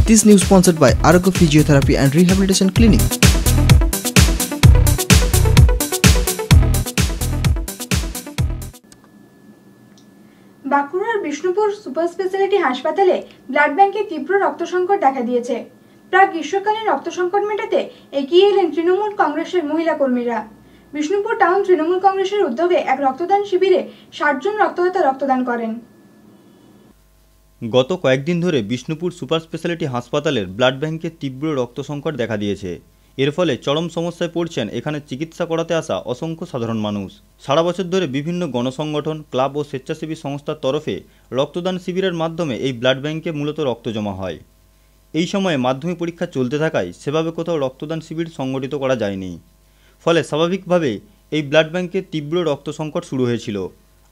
This news sponsored by Argo Physiotherapy and Rehabilitation Clinic. বাঁকুড়ার Bishnupur super speciality হাসপাতালে blood ব্যাংকে তীব্র রক্ত সংকট দেখা দিয়েছে। প্রায় গ্রীষ্মকালীন রক্ত সংকট মেটাতে এগিয়ে এলেন তৃণমূল কংগ্রেসের মহিলা কর্মীরা। বিষ্ণুপুর টাউন তৃণমূল কংগ্রেসের উদ্যোগে এক রক্তদান শিবিরে 60 জন রক্তদাতা রক্তদান করেন। গত কয়েকদিন ধরে বিষ্ণুপুর সুপার স্পেশালিটি হাসপাতালের ব্লাড ব্যাংকে তীব্র রক্ত সংকট দেখা দিয়েছে। এর ফলে চরম সমস্যায় পড়ছেন এখানে চিকিৎসা করাতে আসা অসংখ্য সাধারণ মানুষ। সারা বছর ধরে বিভিন্ন গণসংগঠন, ক্লাব ও স্বেচ্ছাসেবী সংস্থার তরফে রক্তদান শিবিরের মাধ্যমে এই ব্লাড ব্যাংকে মূলত রক্ত জমা হয়। এই সময়ে মাধ্যমিক পরীক্ষা চলতে থাকায় সেভাবে কোথাও রক্তদান শিবির সংগঠিত করা যায়নি। ফলে স্বাভাবিকভাবে এই ব্লাড ব্যাংকে তীব্র রক্ত সংকট শুরু হয়েছিল,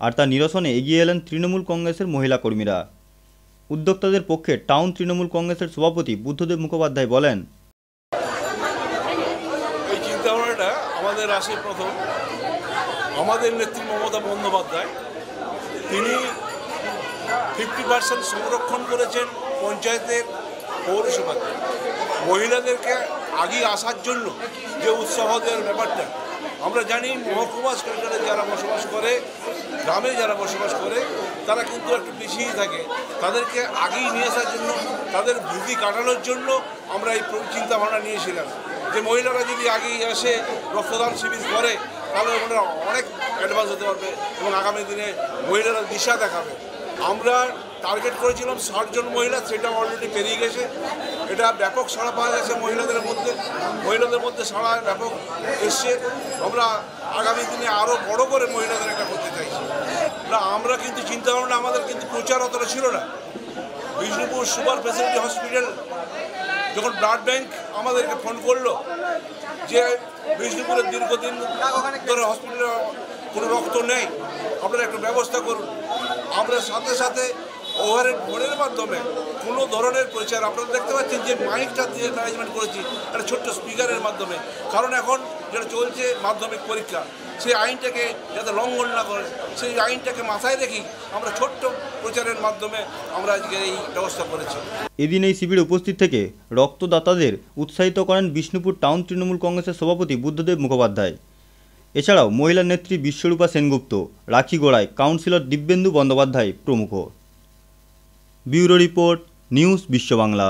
আর তা নিরসনে এগিয়ে এলেন তৃণমূল কংগ্রেসের মহিলা কর্মীরা। উদ্যোক্তাদের পক্ষে টাউন তৃণমূল কংগ্রেসের সভাপতি বুদ্ধদেব মুখোপাধ্যায় বলেন, এই চিন্তাভাবনাটা আমাদের আসে প্রথম আমাদের নেত্রী মমতা বন্দ্যোপাধ্যায়। তিনি 50% সংরক্ষণ করেছেন পঞ্চায়েতের, পৌরসভাতে। মহিলাদেরকে আগে আসার জন্য যে উৎসাহ দেওয়ার ব্যাপারটা আমরা জানি, মহকুমা স্তরে যারা বসবাস করে, গ্রামে যারা বসবাস করে, তারা কিন্তু একটু পিছিয়ে থাকে। তাদেরকে আগেই নিয়ে আসার জন্য, তাদের ভীতি কাটানোর জন্য আমরা এই চিন্তাভাবনা নিয়েছিলাম যে মহিলারা যদি আগেই আসে, রক্তদান শিবির করে, তাহলে ওনারা অনেক অ্যাডভান্স হতে পারবে এবং আগামী দিনে মহিলারা দিশা দেখাবে। আমরা টার্গেট করেছিলাম 60 জন মহিলা, সেটা অলরেডি পেরিয়ে গেছে। এটা ব্যাপক সাড়া পাওয়া গেছে মহিলাদের মধ্যে সাড়া ব্যাপক এসছে। আমরা আগামী দিনে আরও বড় করে মহিলাদের এটা করতে চাইছি। না, আমরা কিন্তু চিন্তাভাবনা আমাদের কিন্তু প্রচার অতটা ছিল না। বিষ্ণুপুর সুপার স্পেশালিটি হসপিটাল যখন ব্লাড ব্যাংক আমাদেরকে ফোন করলো যে বিষ্ণুপুরের দীর্ঘদিন ধরে হসপিটালে কোনো রক্ত নেই, আপনারা একটু ব্যবস্থা করুন। আমরা সাথে সাথে ওভারহেড বোর্ডের মাধ্যমে কোনো ধরনের প্রচার, আপনারা দেখতে পাচ্ছেন যে মাইকটা দিয়ে ম্যানেজমেন্ট করেছি একটা ছোট্ট স্পিকারের মাধ্যমে। কারণ এখন যেটা চলছে মাধ্যমিক পরীক্ষা, সেই আইনটাকে যাতে লঙ্ঘন না করে, সেই আইনটাকে মাথায় রেখেই আমরা ছোট্ট প্রচারের মাধ্যমে আমরা আজকে এই ব্যবস্থা করেছি। এদিন এই শিবিরে উপস্থিত থেকে রক্তদাতাদের উৎসাহিত করেন বিষ্ণুপুর টাউন তৃণমূল কংগ্রেসের সভাপতি বুদ্ধদেব মুখোপাধ্যায়। এছাড়াও মহিলা নেত্রী বিশ্বরূপা সেনগুপ্ত, রাখি গোড়াই, কাউন্সিলর দিব্যেন্দু বন্দ্যোপাধ্যায় প্রমুখ। ব্যুরো রিপোর্ট, নিউজ বিশ্ব বাংলা।